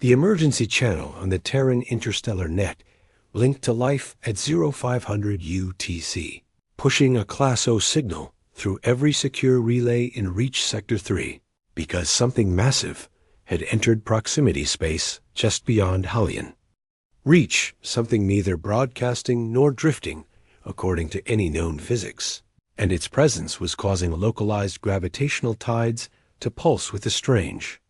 The emergency channel on the Terran interstellar net blinked to life at 0500 UTC, pushing a Class O signal through every secure relay in Reach Sector 3, because something massive had entered proximity space just beyond Halion. Reach, something neither broadcasting nor drifting, according to any known physics, and its presence was causing localized gravitational tides to pulse with a strange,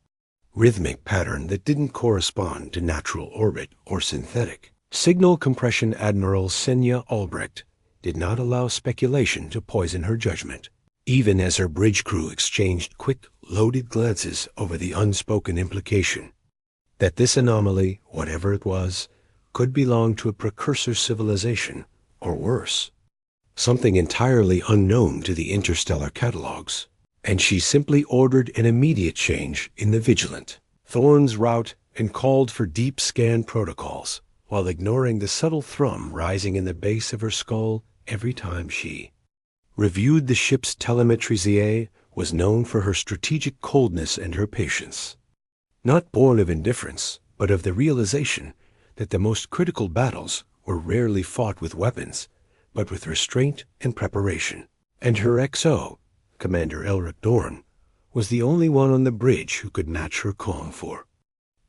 rhythmic pattern that didn't correspond to natural orbit or synthetic. Signal Compression Admiral Senya Albrecht did not allow speculation to poison her judgment, even as her bridge crew exchanged quick, loaded glances over the unspoken implication that this anomaly, whatever it was, could belong to a precursor civilization, or worse, something entirely unknown to the interstellar catalogs. And she simply ordered an immediate change in the Vigilant, Thorn's route, and called for deep scan protocols, while ignoring the subtle thrum rising in the base of her skull every time she reviewed the ship's telemetry. Zie was known for her strategic coldness and her patience, not born of indifference, but of the realization that the most critical battles were rarely fought with weapons, but with restraint and preparation. And her XO, Commander Elric Dorn, was the only one on the bridge who could match her calm for.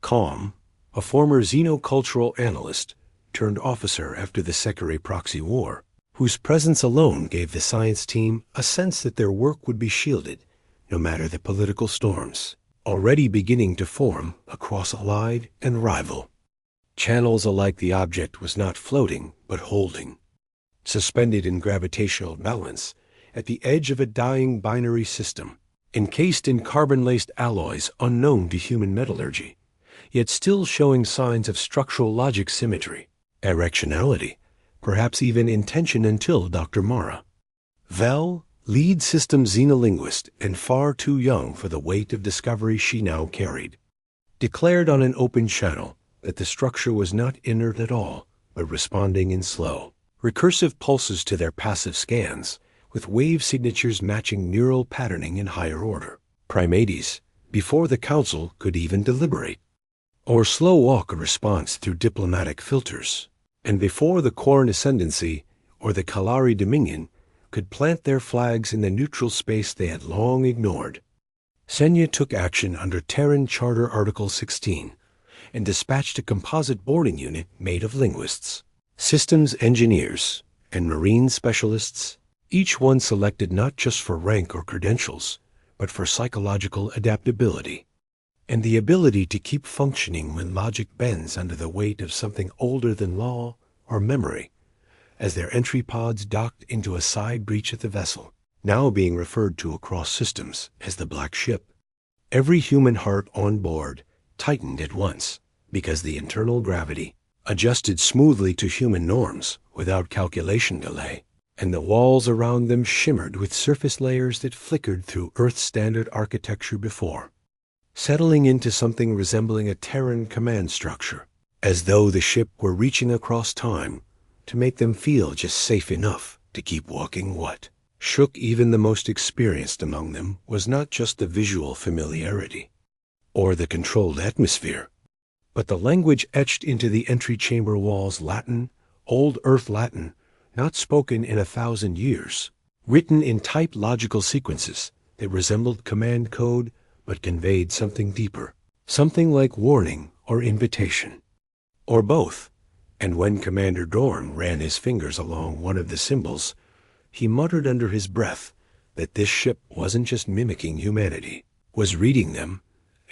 Calm, a former xenocultural analyst turned officer after the Sekere proxy war, whose presence alone gave the science team a sense that their work would be shielded, no matter the political storms, already beginning to form across allied and rival channels alike. The object was not floating, but holding, suspended in gravitational balance at the edge of a dying binary system, encased in carbon-laced alloys unknown to human metallurgy, yet still showing signs of structural logic symmetry, directionality, perhaps even intention until Dr. Mara Vel, lead system xenolinguist and far too young for the weight of discovery she now carried, declared on an open channel that the structure was not inert at all, but responding in slow, recursive pulses to their passive scans, with wave signatures matching neural patterning in higher order primates before the Council could even deliberate, or slow walk a response through diplomatic filters, and before the Korn Ascendancy or the Kalari Dominion could plant their flags in the neutral space they had long ignored. Senya took action under Terran Charter Article 16 and dispatched a composite boarding unit made of linguists, systems engineers, and marine specialists, each one selected not just for rank or credentials, but for psychological adaptability and the ability to keep functioning when logic bends under the weight of something older than law or memory, as their entry pods docked into a side breach of the vessel, now being referred to across systems as the Black Ship. Every human heart on board tightened at once, because the internal gravity adjusted smoothly to human norms without calculation delay, and the walls around them shimmered with surface layers that flickered through Earth-standard architecture before, settling into something resembling a Terran command structure, as though the ship were reaching across time to make them feel just safe enough to keep walking. What shook even the most experienced among them was not just the visual familiarity or the controlled atmosphere, but the language etched into the entry chamber walls. Latin, old Earth Latin, not spoken in 1,000 years, written in typed logical sequences that resembled command code but conveyed something deeper, something like warning or invitation, or both. And when Commander Dorn ran his fingers along one of the symbols, he muttered under his breath that this ship wasn't just mimicking humanity, was reading them,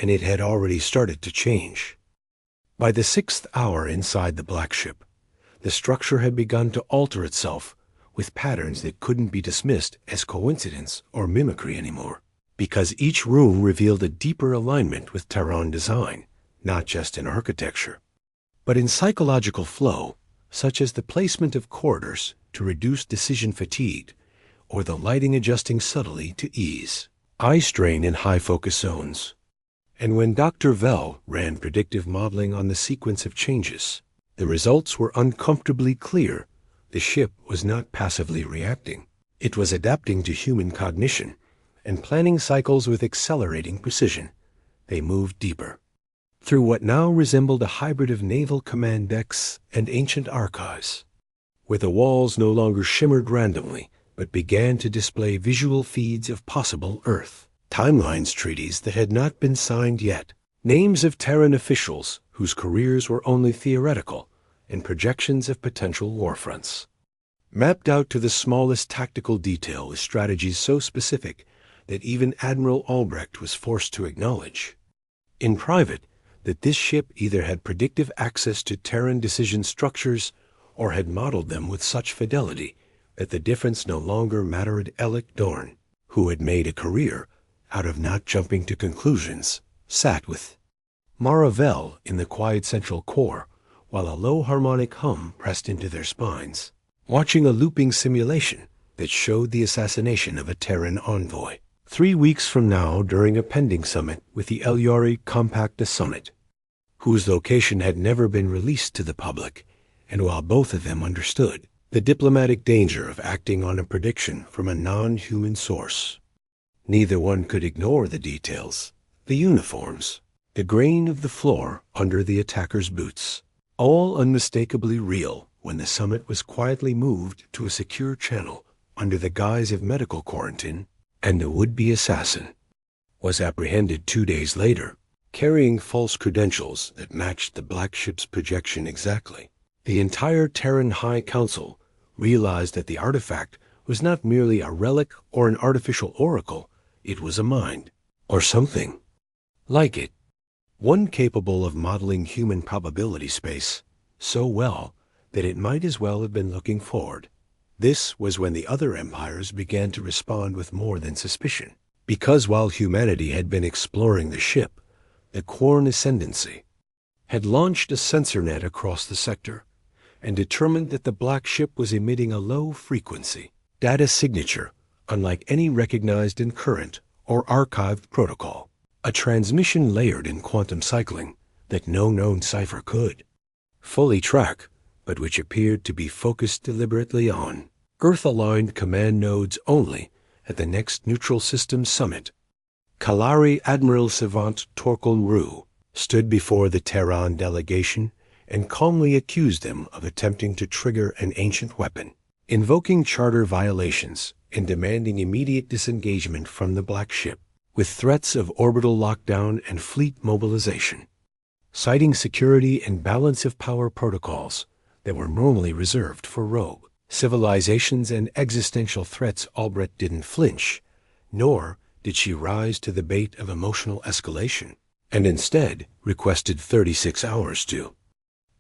and it had already started to change. By the 6th hour inside the Black Ship, the structure had begun to alter itself with patterns that couldn't be dismissed as coincidence or mimicry anymore, because each room revealed a deeper alignment with Terran design, not just in architecture, but in psychological flow, such as the placement of corridors to reduce decision fatigue, or the lighting adjusting subtly to ease eye strain in high focus zones. And when Dr. Vel ran predictive modeling on the sequence of changes, the results were uncomfortably clear. The ship was not passively reacting. It was adapting to human cognition and planning cycles with accelerating precision. They moved deeper, through what now resembled a hybrid of naval command decks and ancient archives, where the walls no longer shimmered randomly, but began to display visual feeds of possible Earth, timelines treaties that had not been signed yet, names of Terran officials whose careers were only theoretical, and projections of potential war fronts. Mapped out to the smallest tactical detail with strategies so specific that even Admiral Albrecht was forced to acknowledge, in private, that this ship either had predictive access to Terran decision structures or had modeled them with such fidelity that the difference no longer mattered. Alec Dorn, who had made a career out of not jumping to conclusions, sat with Maravel in the quiet central core, while a low harmonic hum pressed into their spines, watching a looping simulation that showed the assassination of a Terran envoy. 3 weeks from now, during a pending summit with the Elyari Compacta Summit, whose location had never been released to the public, and while both of them understood the diplomatic danger of acting on a prediction from a non-human source, neither one could ignore the details, the uniforms, the grain of the floor under the attacker's boots, all unmistakably real when the summit was quietly moved to a secure channel under the guise of medical quarantine, and the would-be assassin was apprehended 2 days later, carrying false credentials that matched the black ship's projection exactly. The entire Terran High Council realized that the artifact was not merely a relic or an artificial oracle, it was a mind, or something like it, one capable of modeling human probability space so well that it might as well have been looking forward. This was when the other empires began to respond with more than suspicion, because while humanity had been exploring the ship, the Quarn Ascendancy had launched a sensor net across the sector and determined that the black ship was emitting a low-frequency data signature unlike any recognized in current or archived protocol, a transmission layered in quantum cycling that no known cipher could fully track, but which appeared to be focused deliberately on Earth-aligned command nodes only at the next Neutral Systems Summit. Kalari Admiral Savant Torkel Ru stood before the Terran delegation and calmly accused them of attempting to trigger an ancient weapon, invoking charter violations and demanding immediate disengagement from the black ship, with threats of orbital lockdown and fleet mobilization, citing security and balance of power protocols that were normally reserved for rogue civilizations and existential threats. Albrecht didn't flinch, nor did she rise to the bait of emotional escalation, and instead requested 36 hours to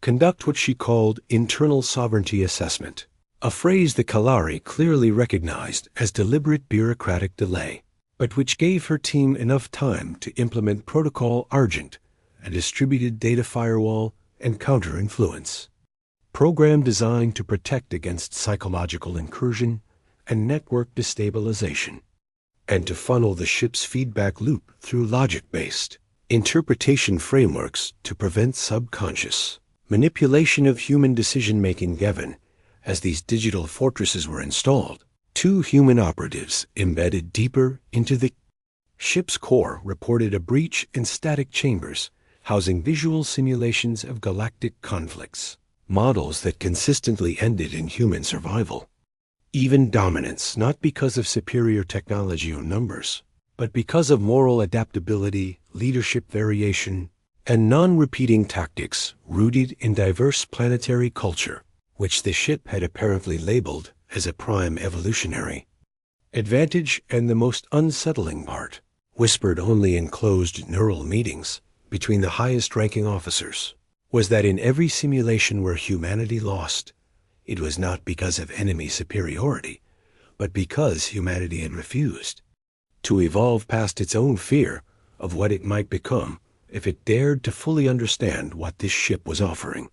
conduct what she called internal sovereignty assessment, a phrase the Kalari clearly recognized as deliberate bureaucratic delay, but which gave her team enough time to implement Protocol Argent, a distributed data firewall and counter-influence program designed to protect against psychological incursion and network destabilization, and to funnel the ship's feedback loop through logic-based interpretation frameworks to prevent subconscious manipulation of human decision-making. Given as these digital fortresses were installed, 2 human operatives embedded deeper into the ship's core reported a breach in static chambers housing visual simulations of galactic conflicts, models that consistently ended in human survival, even dominance, not because of superior technology or numbers, but because of moral adaptability, leadership variation, and non-repeating tactics rooted in diverse planetary culture, which the ship had apparently labeled as a prime evolutionary advantage. And the most unsettling part, whispered only in closed neural meetings between the highest-ranking officers, was that in every simulation where humanity lost, it was not because of enemy superiority, but because humanity had refused to evolve past its own fear of what it might become if it dared to fully understand what this ship was offering.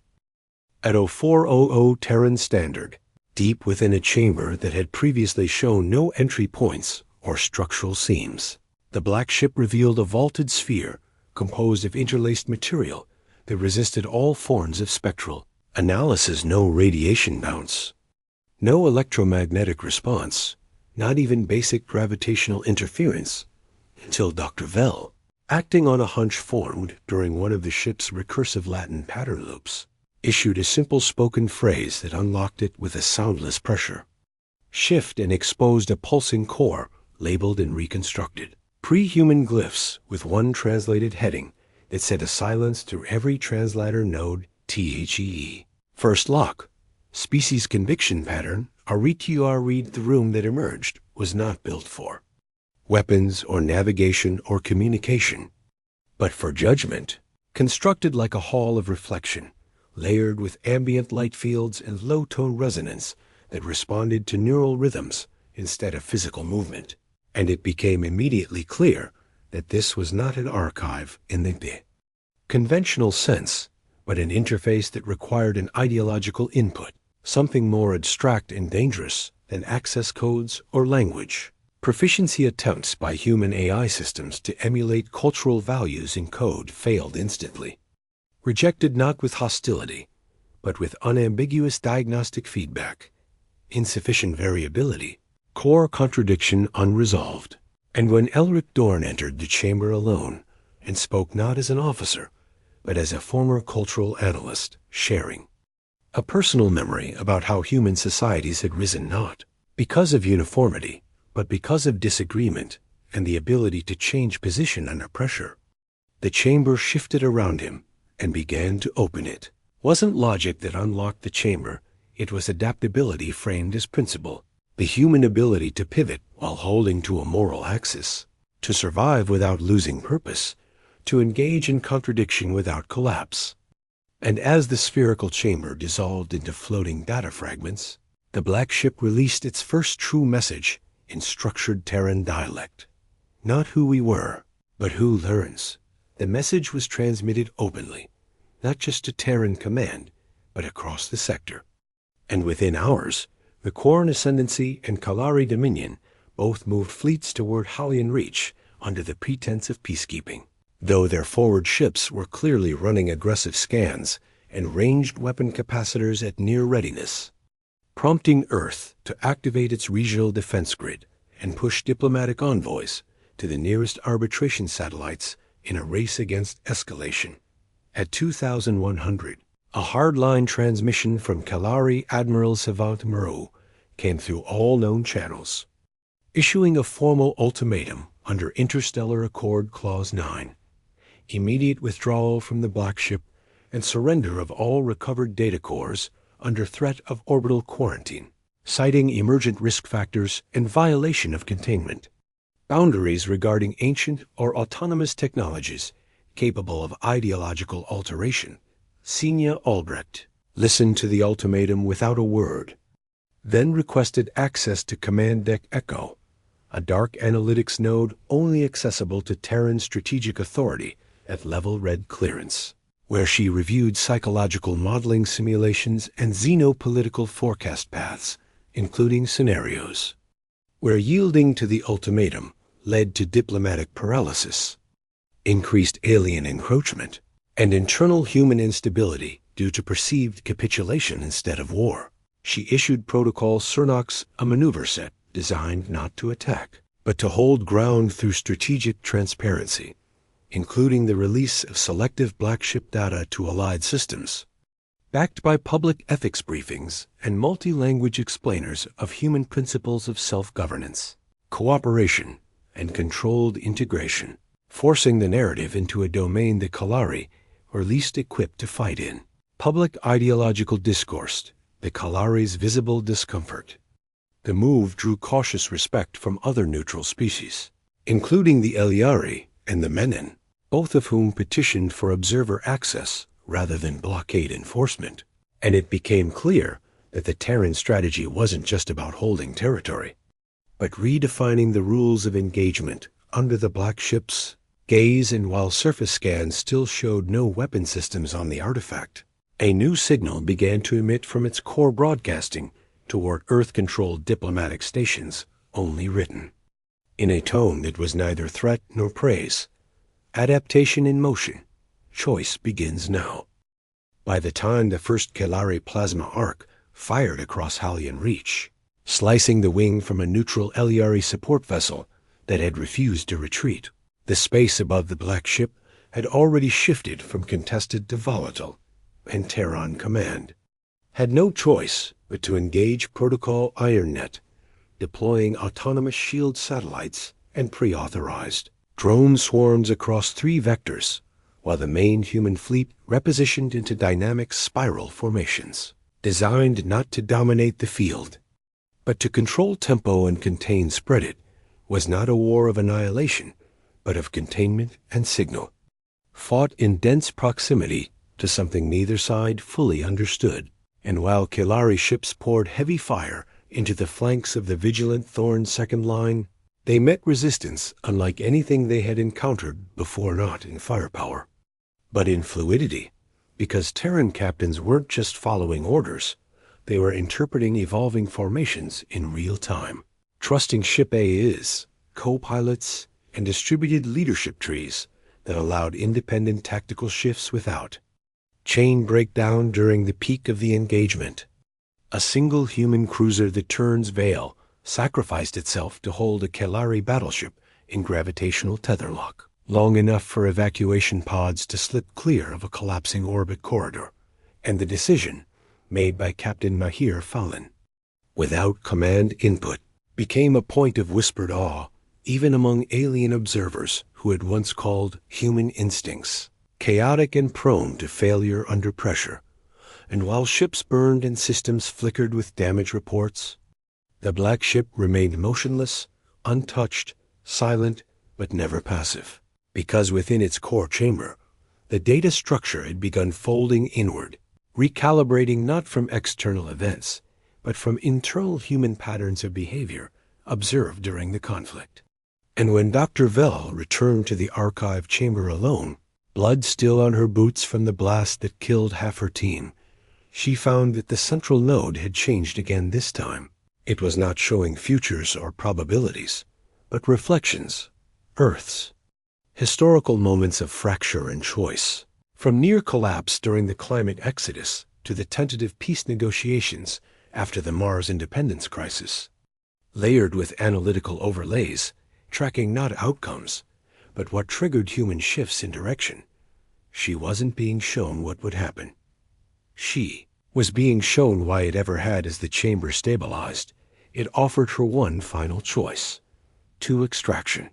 At 0400 Terran Standard, deep within a chamber that had previously shown no entry points or structural seams, the black ship revealed a vaulted sphere composed of interlaced material that resisted all forms of spectral analysis. No radiation bounce, no electromagnetic response, not even basic gravitational interference, until Dr. Vell acting on a hunch formed during one of the ship's recursive Latin pattern loops, issued a simple spoken phrase that unlocked it with a soundless pressure. Shift and exposed a pulsing core, labeled and reconstructed. Pre-human glyphs with one translated heading that set a silence through every translator node THEE. First lock. Species conviction pattern, a read the room that emerged, was not built for weapons or navigation or communication, but for judgment, constructed like a hall of reflection, layered with ambient light fields and low-tone resonance that responded to neural rhythms instead of physical movement. And it became immediately clear that this was not an archive in the conventional sense, but an interface that required an ideological input, something more abstract and dangerous than access codes or language. Proficiency attempts by human AI systems to emulate cultural values in code failed instantly. Rejected not with hostility, but with unambiguous diagnostic feedback, insufficient variability, core contradiction unresolved. And when Elric Dorn entered the chamber alone and spoke not as an officer, but as a former cultural analyst, sharing a personal memory about how human societies had risen not because of uniformity, but because of disagreement and the ability to change position under pressure, the chamber shifted around him and began to open it. Wasn't logic that unlocked the chamber, it was adaptability framed as principle, the human ability to pivot while holding to a moral axis, to survive without losing purpose, to engage in contradiction without collapse. And as the spherical chamber dissolved into floating data fragments, the black ship released its first true message in structured Terran dialect. Not who we were, but who learns. The message was transmitted openly, not just to Terran command, but across the sector. And within hours, the Quarren Ascendancy and Kalari Dominion both moved fleets toward Halion Reach under the pretense of peacekeeping, though their forward ships were clearly running aggressive scans and ranged weapon capacitors at near readiness, prompting Earth to activate its regional defense grid and push diplomatic envoys to the nearest arbitration satellites in a race against escalation. At 2100, a hardline transmission from Kalari Admiral Savant Moreau came through all known channels, issuing a formal ultimatum under Interstellar Accord Clause 9, immediate withdrawal from the Black Ship and surrender of all recovered data cores under threat of orbital quarantine, citing emergent risk factors and violation of containment. Boundaries regarding ancient or autonomous technologies capable of ideological alteration. Senior Albrecht listened to the ultimatum without a word, then requested access to Command Deck Echo, a dark analytics node only accessible to Terran Strategic Authority at Level Red clearance, where she reviewed psychological modeling simulations and xenopolitical forecast paths, including scenarios, where yielding to the ultimatum led to diplomatic paralysis, increased alien encroachment, and internal human instability due to perceived capitulation instead of war. She issued Protocol Cernox, a maneuver set designed not to attack, but to hold ground through strategic transparency, including the release of selective black ship data to allied systems, backed by public ethics briefings and multi-language explainers of human principles of self-governance, cooperation, and controlled integration, forcing the narrative into a domain the Kalari were least equipped to fight in. Public ideological discourse, the Kalari's visible discomfort. The move drew cautious respect from other neutral species, including the Eliari and the Menin, both of whom petitioned for observer access rather than blockade enforcement. And it became clear that the Terran strategy wasn't just about holding territory, but redefining the rules of engagement under the black ship's gaze. And while surface scans still showed no weapon systems on the artifact, a new signal began to emit from its core broadcasting toward Earth-controlled diplomatic stations, only written, in a tone that was neither threat nor praise. Adaptation in motion. Choice begins now. By the time the first Kalari plasma arc fired across Halion Reach, slicing the wing from a neutral Eliari support vessel that had refused to retreat, The space above the black ship had already shifted from contested to volatile, and Terran Command had no choice but to engage Protocol IronNet, deploying autonomous shield satellites and pre-authorized drone swarms across 3 vectors, while the main human fleet repositioned into dynamic spiral formations, designed not to dominate the field, but to control tempo and contain spread. It was not a war of annihilation, but of containment and signal, fought in dense proximity to something neither side fully understood. And while Kelari ships poured heavy fire into the flanks of the vigilant Thorn second line, they met resistance unlike anything they had encountered before, not in firepower, but in fluidity, because Terran captains weren't just following orders, they were interpreting evolving formations in real time, trusting Ship A's co-pilots and distributed leadership trees that allowed independent tactical shifts without chain breakdown during the peak of the engagement. A single human cruiser, the Turn's Veil, sacrificed itself to hold a Kelari battleship in gravitational tetherlock, long enough for evacuation pods to slip clear of a collapsing orbit corridor, and the decision, made by Captain Mahir Fallon, without command input, became a point of whispered awe, even among alien observers who had once called human instincts chaotic and prone to failure under pressure. And while ships burned and systems flickered with damage reports, the black ship remained motionless, untouched, silent, but never passive, because within its core chamber, the data structure had begun folding inward, recalibrating not from external events, but from internal human patterns of behavior observed during the conflict. And when Dr. Vell returned to the archive chamber alone, blood still on her boots from the blast that killed half her team, she found that the central node had changed again this time. It was not showing futures or probabilities, but reflections, Earth's, historical moments of fracture and choice. From near collapse during the climate exodus to the tentative peace negotiations after the Mars independence crisis, layered with analytical overlays, tracking not outcomes, but what triggered human shifts in direction. She wasn't being shown what would happen. She was being shown why it ever had. As the chamber stabilized, it offered her one final choice: two extraction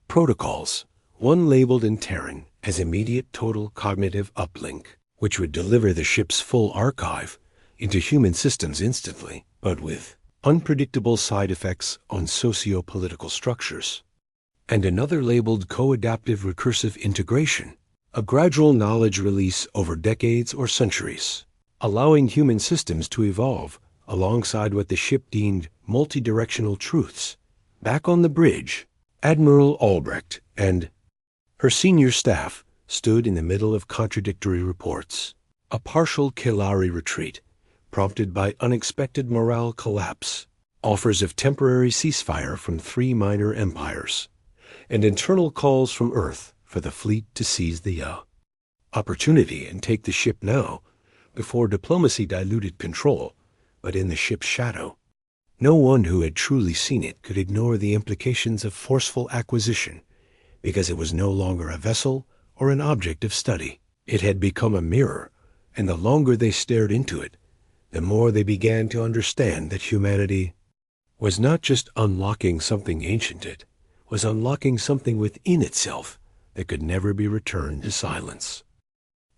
protocols, one labeled in Terran as immediate total cognitive uplink, which would deliver the ship's full archive into human systems instantly, but with unpredictable side effects on socio-political structures, and another labeled co-adaptive recursive integration, a gradual knowledge release over decades or centuries, allowing human systems to evolve alongside what the ship deemed multi-directional truths. Back on the bridge, Admiral Albrecht and her senior staff stood in the middle of contradictory reports. A partial Kelari retreat, prompted by unexpected morale collapse, offers of temporary ceasefire from 3 minor empires, and internal calls from Earth for the fleet to seize the opportunity and take the ship now, before diplomacy diluted control, but in the ship's shadow. No one who had truly seen it could ignore the implications of forceful acquisition, because it was no longer a vessel or an object of study. It had become a mirror, and the longer they stared into it, the more they began to understand that humanity was not just unlocking something ancient, it was unlocking something within itself that could never be returned to silence.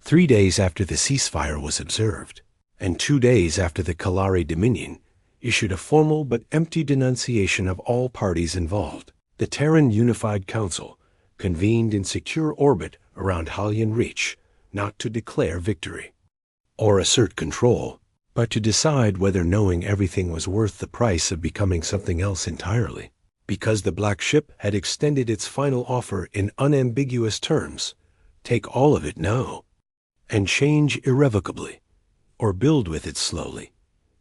3 days after the ceasefire was observed, and 2 days after the Kelari Dominion issued a formal but empty denunciation of all parties involved, the Terran Unified Council convened in secure orbit around Halion Reach, not to declare victory or assert control, but to decide whether knowing everything was worth the price of becoming something else entirely. Because the black ship had extended its final offer in unambiguous terms: take all of it now, and change irrevocably, or build with it slowly,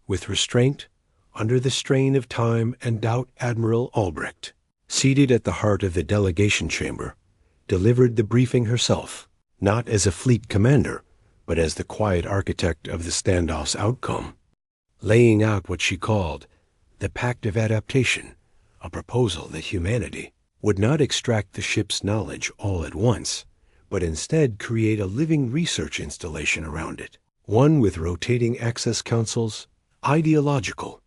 with restraint, under the strain of time and doubt. Admiral Albrecht, seated at the heart of the delegation chamber, delivered the briefing herself, not as a fleet commander, but as the quiet architect of the standoff's outcome, laying out what she called the Pact of Adaptation, a proposal that humanity would not extract the ship's knowledge all at once, but instead create a living research installation around it, one with rotating access councils, ideological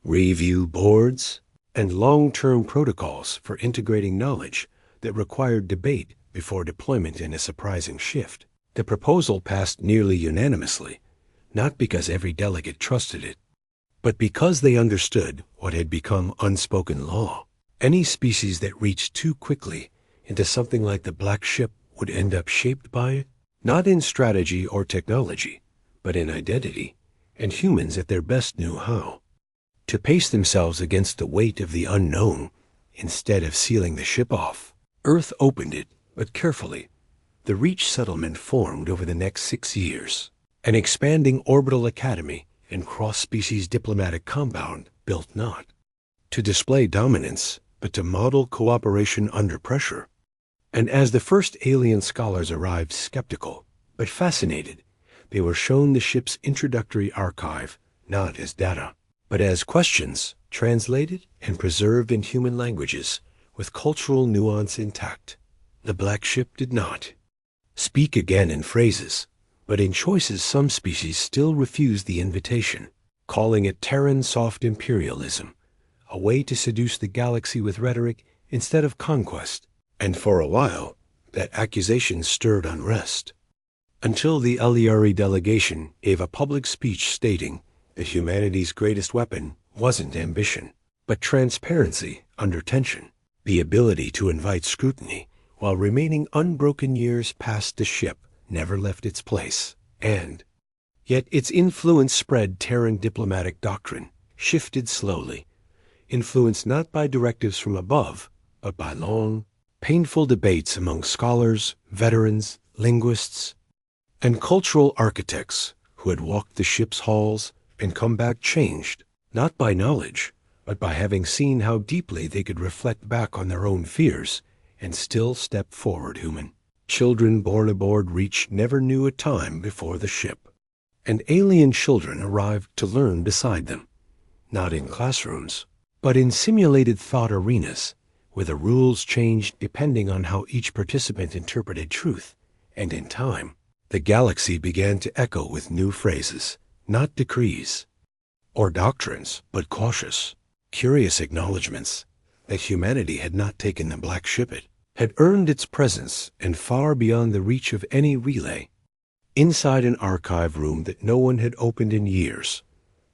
review boards, and long-term protocols for integrating knowledge that required debate before deployment in a surprising shift. The proposal passed nearly unanimously, not because every delegate trusted it, but because they understood what had become unspoken law. Any species that reached too quickly into something like the black ship would end up shaped by it, not in strategy or technology, but in identity, and humans at their best knew how. To pace themselves against the weight of the unknown, instead of sealing the ship off, Earth opened it, but carefully. The Reach settlement formed over the next 6 years. An expanding orbital academy and cross-species diplomatic compound built not to display dominance, but to model cooperation under pressure. And as the first alien scholars arrived skeptical, but fascinated, they were shown the ship's introductory archive, not as data, but as questions, translated and preserved in human languages, with cultural nuance intact. The black ship did not speak again in phrases, but in choices some species still refused the invitation, calling it Terran soft imperialism, a way to seduce the galaxy with rhetoric instead of conquest. And for a while, that accusation stirred unrest, until the Aliari delegation gave a public speech stating that humanity's greatest weapon wasn't ambition, but transparency under tension, the ability to invite scrutiny while remaining unbroken years past the ship never left its place, and yet its influence spread. Terran diplomatic doctrine shifted slowly, influenced not by directives from above, but by long, painful debates among scholars, veterans, linguists, and cultural architects who had walked the ship's halls and come back changed, not by knowledge, but by having seen how deeply they could reflect back on their own fears and still step forward human. Children born aboard Reach never knew a time before the ship, and alien children arrived to learn beside them, not in classrooms, but in simulated thought arenas, where the rules changed depending on how each participant interpreted truth, and in time, the galaxy began to echo with new phrases, not decrees or doctrines, but cautious, curious acknowledgments that humanity had not taken the black ship. It had earned its presence and far beyond the reach of any relay. Inside an archive room that no one had opened in years,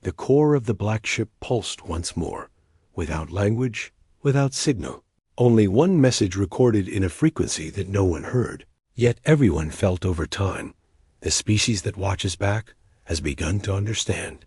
the core of the black ship pulsed once more, without language, without signal. Only one message recorded in a frequency that no one heard. Yet everyone felt over time, the species that watches back has begun to understand.